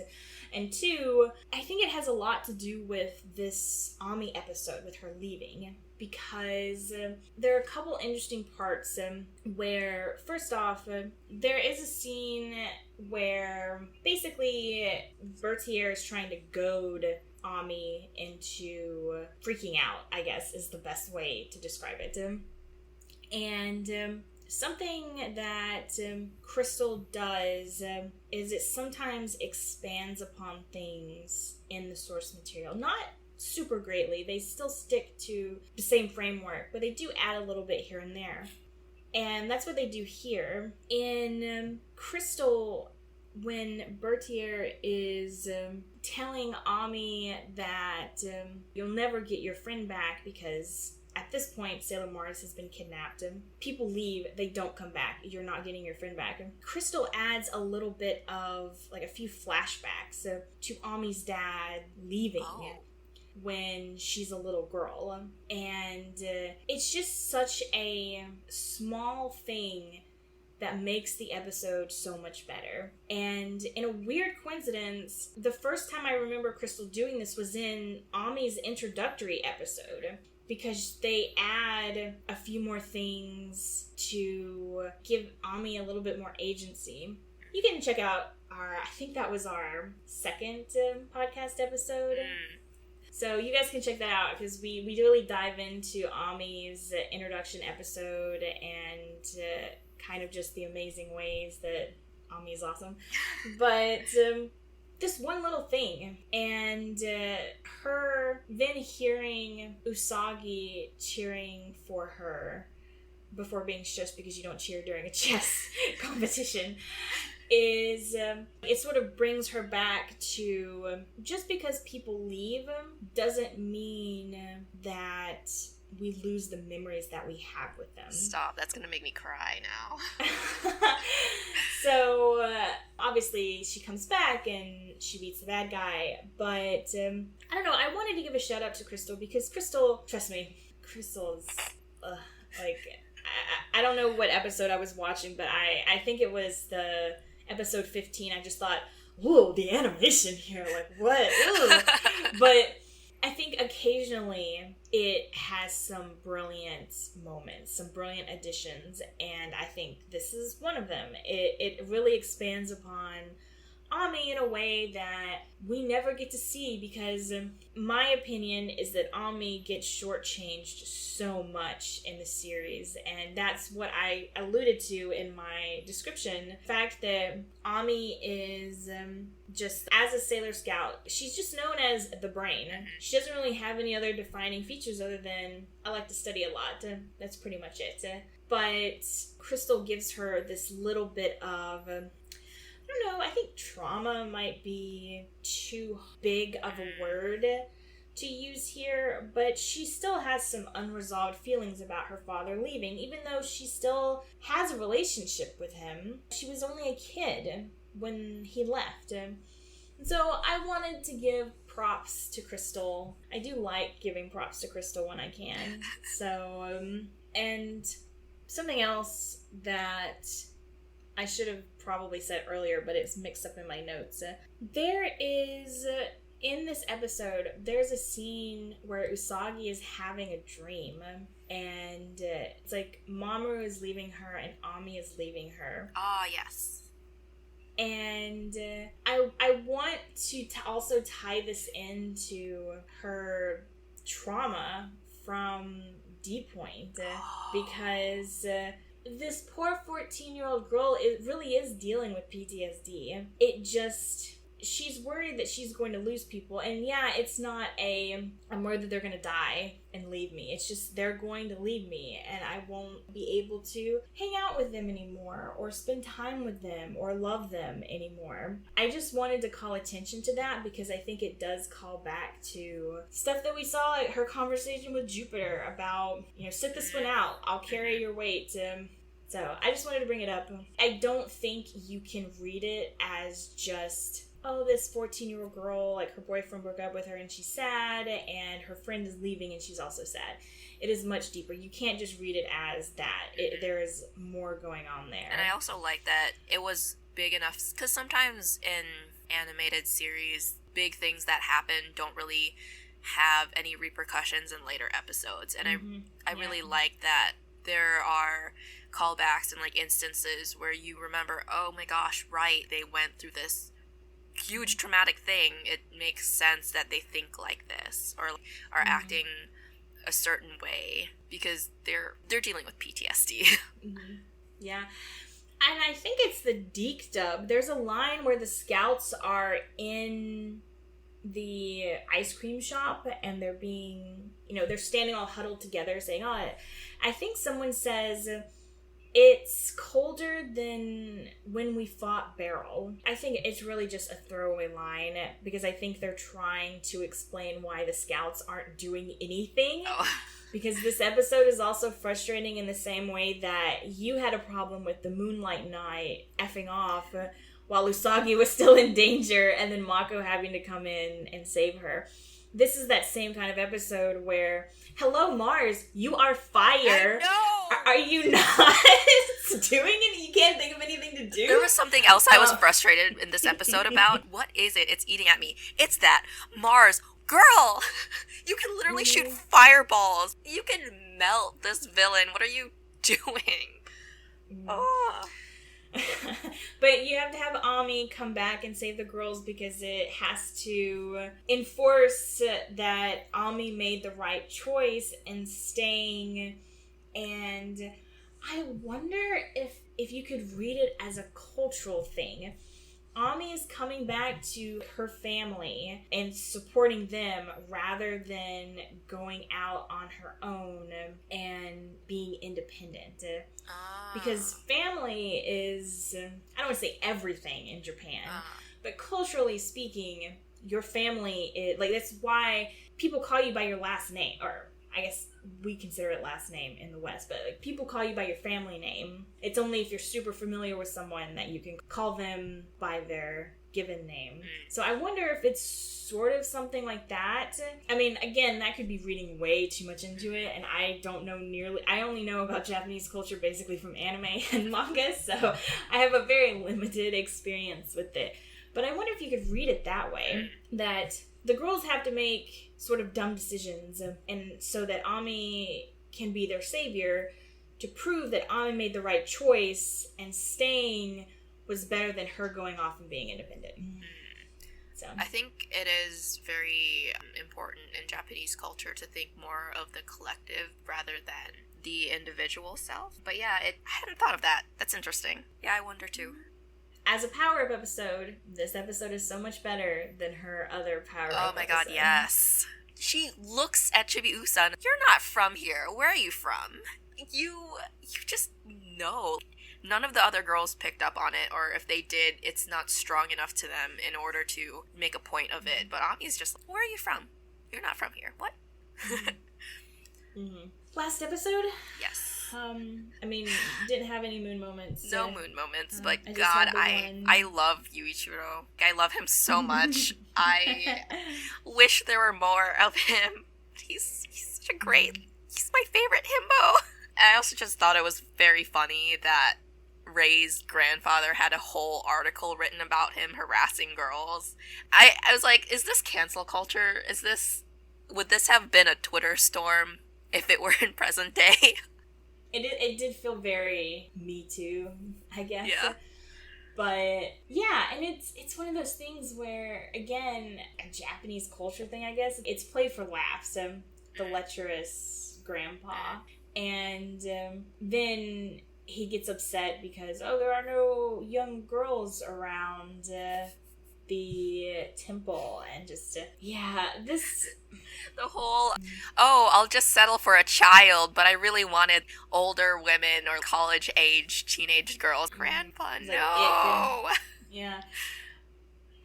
And two, I think it has a lot to do with this Ami episode, with her leaving. Because there are a couple interesting parts where, first off, there is a scene where basically Bertier is trying to goad Ami into freaking out, I guess, is the best way to describe it. And something that Crystal does is it sometimes expands upon things in the source material. Not super greatly. They still stick to the same framework, but they do add a little bit here and there. And that's what they do here. In Crystal, when Bertier is telling Ami that you'll never get your friend back because at this point Sailor Mars has been kidnapped. People leave, they don't come back. You're not getting your friend back. Crystal adds a little bit of, like, a few flashbacks to Ami's dad leaving. When she's a little girl. And it's just such a small thing that makes the episode so much better. And in a weird coincidence, the first time I remember Crystal doing this was in Ami's introductory episode, because they add a few more things to give Ami a little bit more agency. You can check out I think that was our second podcast episode. So you guys can check that out, because we really dive into Ami's introduction episode and kind of just the amazing ways that Ami is awesome. But this one little thing, and her then hearing Usagi cheering for her before being shushed because you don't cheer during a chess competition, is it sort of brings her back to just because people leave doesn't mean that we lose the memories that we have with them. Stop, that's gonna make me cry now. So obviously she comes back and she beats the bad guy, but I don't know, I wanted to give a shout out to Crystal because Crystal, trust me, Crystal's like, I don't know what episode I was watching, but I think it was the episode 15. I just thought, whoa, the animation here, like, what? But I think occasionally it has some brilliant moments, some brilliant additions, and I think this is one of them. It really expands upon Ami in a way that we never get to see, because my opinion is that Ami gets shortchanged so much in the series, and that's what I alluded to in my description. The fact that Ami is just, as a Sailor Scout, she's just known as the brain. She doesn't really have any other defining features other than, I like to study a lot. That's pretty much it. But Crystal gives her this little bit of, I don't know, I think trauma might be too big of a word to use here, but she still has some unresolved feelings about her father leaving, even though she still has a relationship with him. She was only a kid when he left. And so I wanted to give props to Crystal. I do like giving props to Crystal when I can. So, and something else that I should have probably said earlier, but it's mixed up in my notes. There is, in this episode, there's a scene where Usagi is having a dream, and it's like Mamoru is leaving her and Ami is leaving her. Ah, yes. And I want to also tie this into her trauma from D Point, because this poor 14-year-old girl, it really is dealing with PTSD. It just, she's worried that she's going to lose people. And yeah, it's not I'm worried that they're going to die and leave me. It's just, they're going to leave me and I won't be able to hang out with them anymore or spend time with them or love them anymore. I just wanted to call attention to that because I think it does call back to stuff that we saw, like her conversation with Jupiter about, sit this one out, I'll carry your weight. It's So I just wanted to bring it up. I don't think you can read it as just, oh, this 14-year-old girl, like her boyfriend broke up with her and she's sad, and her friend is leaving and she's also sad. It is much deeper. You can't just read it as that. There is more going on there. And I also like that it was big enough, because sometimes in animated series, big things that happen don't really have any repercussions in later episodes. And I really like that there are callbacks and like instances where you remember, oh my gosh, right, they went through this huge traumatic thing. It makes sense that they think like this or are acting a certain way because they're dealing with PTSD. Yeah. And I think it's the Deke dub. There's a line where the scouts are in the ice cream shop and they're being, they're standing all huddled together saying, oh, I think someone says, it's colder than when we fought Beryl. I think it's really just a throwaway line because I think they're trying to explain why the scouts aren't doing anything. Oh. Because this episode is also frustrating in the same way that you had a problem with the Moonlight Knight effing off while Usagi was still in danger and then Mako having to come in and save her. This is that same kind of episode where, hello Mars, you are fire. I know. Are you not doing it? You can't think of anything to do? There was something else I was frustrated in this episode about. What is it? It's eating at me. It's that Mars, girl, you can literally shoot fireballs. You can melt this villain. What are you doing? Oh. But you have to have Ami come back and save the girls because it has to enforce that Ami made the right choice in staying. And I wonder if you could read it as a cultural thing. Ami is coming back to her family and supporting them rather than going out on her own and being independent. Because family is, I don't want to say everything in Japan, but culturally speaking, your family is, like, that's why people call you by your last name, or I guess we consider it last name in the West, but like people call you by your family name. It's only if you're super familiar with someone that you can call them by their given name. So I wonder if it's sort of something like that. I mean, again, that could be reading way too much into it, and I don't know I only know about Japanese culture basically from anime and manga, so I have a very limited experience with it. But I wonder if you could read it that way, that the girls have to make sort of dumb decisions, and so that Ami can be their savior to prove that Ami made the right choice and staying was better than her going off and being independent. So I think it is very important in Japanese culture to think more of the collective rather than the individual self. But yeah, I hadn't thought of that. That's interesting. Yeah, I wonder too. As a power-up episode, this episode is so much better than her other power-up Oh my god, yes. She looks at Chibi-Usan. You're not from here. Where are you from? You just know. None of the other girls picked up on it, or if they did, it's not strong enough to them in order to make a point of it. But Ami's just like, where are you from? You're not from here. What? Last episode? Yes. I mean, didn't have any moon moments. No moon moments, but God, I love Yuichiro. I love him so much. I wish there were more of him. He's such a he's my favorite himbo. I also just thought it was very funny that Ray's grandfather had a whole article written about him harassing girls. I was like, is this cancel culture? Would this have been a Twitter storm if it were in present day? It did feel very MeToo, I guess. Yeah. But yeah, and it's one of those things where, again, a Japanese culture thing, I guess. It's played for laughs. The lecherous grandpa. And then he gets upset because, there are no young girls around the temple, and just the whole I'll just settle for a child, but I really wanted older women or college age teenage girls. Grandpa, no. Yeah.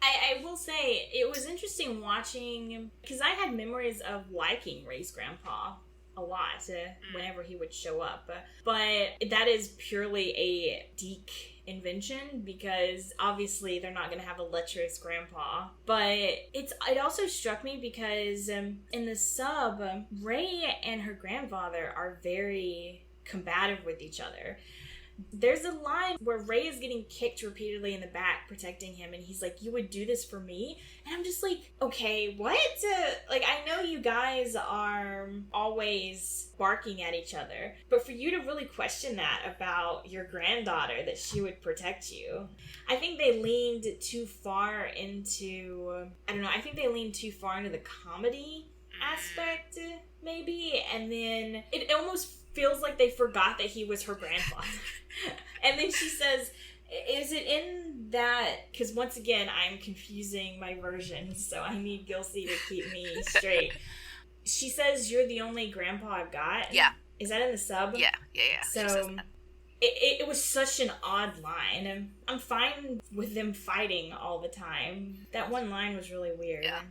I will say it was interesting watching, because I had memories of liking Ray's grandpa a lot whenever he would show up. But that is purely a Deke invention, because obviously they're not going to have a lecherous grandpa. But it also struck me because in the sub, Ray and her grandfather are very combative with each other. There's a line where Ray is getting kicked repeatedly in the back, protecting him, and he's like, "You would do this for me?" And I'm just like, okay, what? Like, I know you guys are always barking at each other, but for you to really question that about your granddaughter, that she would protect you, I think they leaned too far into, I think they leaned too far into the comedy aspect, maybe, and then it almost feels like they forgot that he was her grandfather. And then she says, is it in that, because once again I'm confusing my versions, so I need Gilsey to keep me straight. She says, "You're the only grandpa I've got." Yeah. Is that in the sub? Yeah. So it was such an odd line. I'm fine with them fighting all the time. That one line was really weird. Yeah.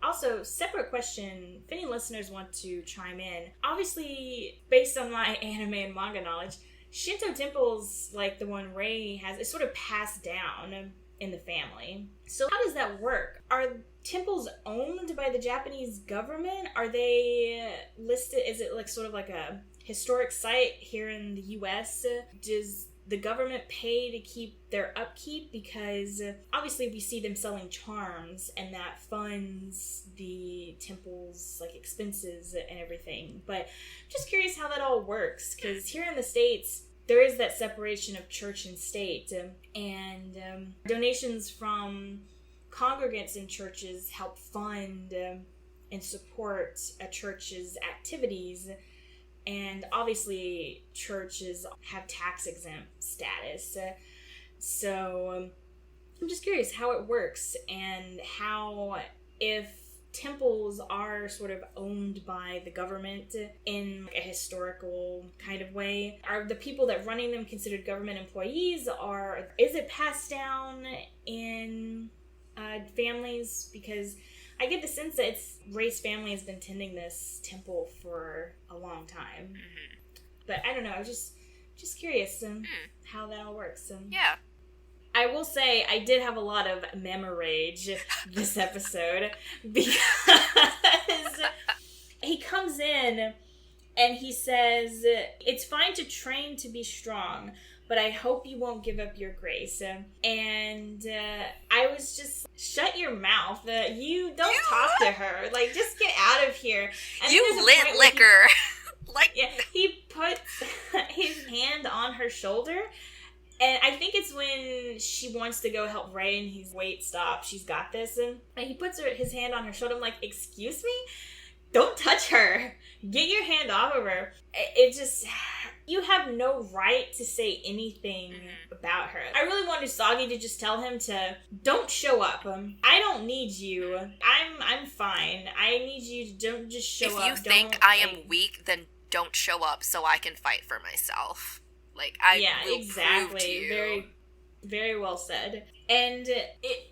Also, separate question, if any listeners want to chime in, obviously, based on my anime and manga knowledge, Shinto temples, like the one Ray has, is sort of passed down in the family. So how does that work? Are temples owned by the Japanese government? Are they listed? Is it like sort of like a historic site here in the US? Does the government pay to keep their upkeep? Because obviously we see them selling charms, and that funds the temple's like expenses and everything. But I'm just curious how that all works, because here in the States there is that separation of church and state, and donations from congregants in churches help fund and support a church's activities. And obviously, churches have tax-exempt status. So I'm just curious how it works, and how, if temples are sort of owned by the government in a historical kind of way, are the people that running them considered government employees? Or is it passed down in families? Because I get the sense that Ray's family has been tending this temple for a long time. Mm-hmm. But I don't know, I was just curious how that all works. Yeah. I will say I did have a lot of meme rage this episode, because he comes in and he says, "It's fine to train to be strong, but I hope you won't give up your grace." And I was just, shut your mouth. You don't talk to her. Like, just get out of here. And you lit liquor. Yeah, he puts his hand on her shoulder. And I think it's when she wants to go help Ray, and he's, "Wait, stop, she's got this." And he puts his hand on her shoulder. I'm like, excuse me? Don't touch her. Get your hand off of her. It just, you have no right to say anything about her. I really wanted Usagi to just tell him to, don't show up. I don't need you. I'm fine. I need you to don't just show up. If you think I am weak, then don't show up so I can fight for myself. Like, I will prove to you. Very, very well said. And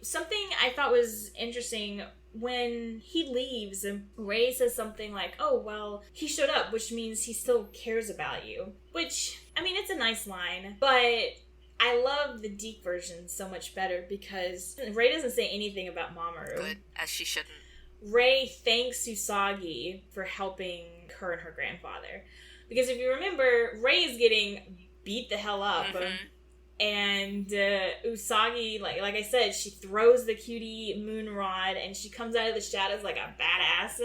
something I thought was interesting, when he leaves, Ray says something like, "Oh, well, he showed up, which means he still cares about you." Which, I mean, it's a nice line, but I love the Deke version so much better, because Ray doesn't say anything about Mamoru. Good, as she shouldn't. Ray thanks Usagi for helping her and her grandfather. Because if you remember, Ray is getting beat the hell up. And Usagi, like I said, she throws the cutie moon rod, and she comes out of the shadows like a badass,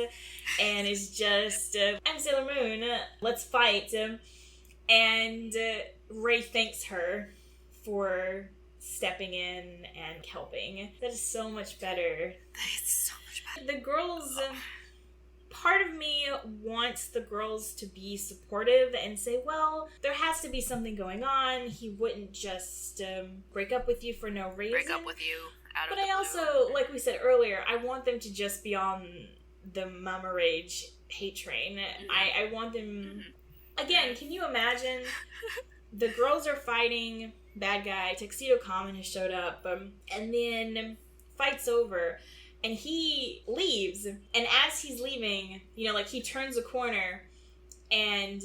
and is just, "I'm Sailor Moon, let's fight." And Ray thanks her for stepping in and helping. That is so much better. That is so much better. The girls... Part of me wants the girls to be supportive and say, well, there has to be something going on. He wouldn't just break up with you for no reason. Break up with you out of the blue. But I also, like we said earlier, I want them to just be on the mama rage hate train. I want them... Again, can you imagine? The girls are fighting, bad guy, Tuxedo Common has showed up, and then fight's over. And he leaves, and as he's leaving, like, he turns a corner, And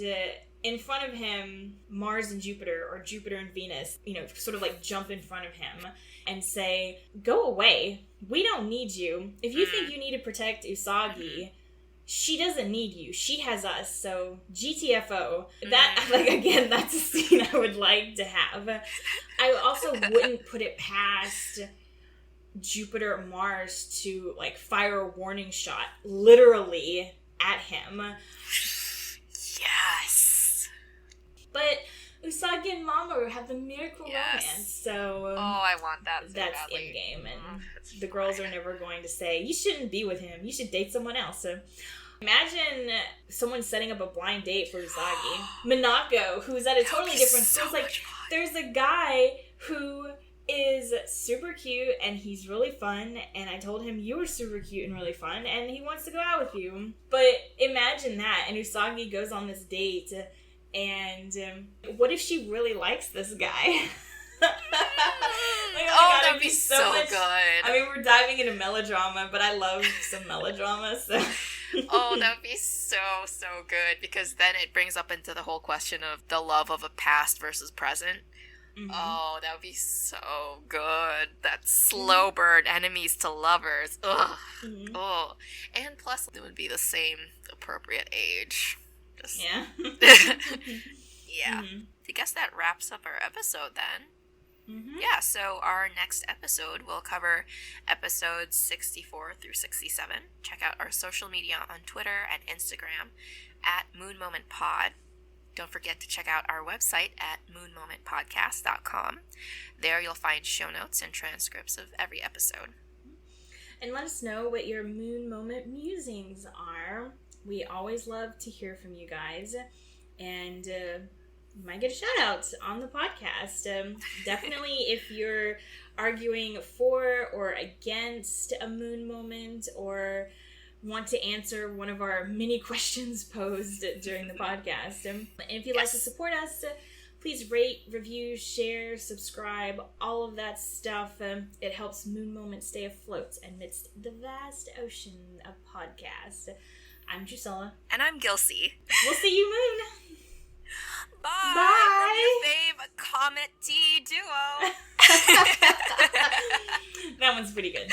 in front of him, Mars and Jupiter, or Jupiter and Venus, sort of like jump in front of him and say, go away. We don't need you. If you think you need to protect Usagi, she doesn't need you. She has us. So GTFO. That, like, again, that's a scene I would like to have. I also wouldn't put it past Jupiter or Mars to, like, fire a warning shot literally at him. Yes. But Usagi and Mamoru have the miracle romance, so... I want that so that's badly. in-game, and the girls are never going to say, you shouldn't be with him, you should date someone else. So imagine someone setting up a blind date for Usagi. Minako, who's at a totally different... So it's like, there's a guy who is super cute, and he's really fun, and I told him you were super cute and really fun, and he wants to go out with you. But imagine that, and Usagi goes on this date, and what if she really likes this guy? That'd be so good. I mean, we're diving into melodrama, but I love some melodrama, so... That would be so good, because then it brings up into the whole question of the love of a past versus present. Mm-hmm. That would be so good. That slow burn, enemies to lovers. Ugh. Mm-hmm. Oh. And plus, it would be the same appropriate age. Yeah. Yeah. Mm-hmm. I guess that wraps up our episode then. Mm-hmm. Yeah, so our next episode will cover episodes 64 through 67. Check out our social media on Twitter and Instagram at MoonMomentPod. Don't forget to check out our website at moonmomentpodcast.com. There you'll find show notes and transcripts of every episode. And let us know what your Moon Moment musings are. We always love to hear from you guys. And you might get a shout out on the podcast. Definitely if you're arguing for or against a moon moment, or want to answer one of our many questions posed during the podcast. And if you'd like to support us, please rate, review, share, subscribe, all of that stuff. It helps Moon Moment stay afloat amidst the vast ocean of podcasts. I'm Drusilla. And I'm Gilsey. We'll see you, Moon. Bye. Bye. From your fave Comet T duo. That one's pretty good.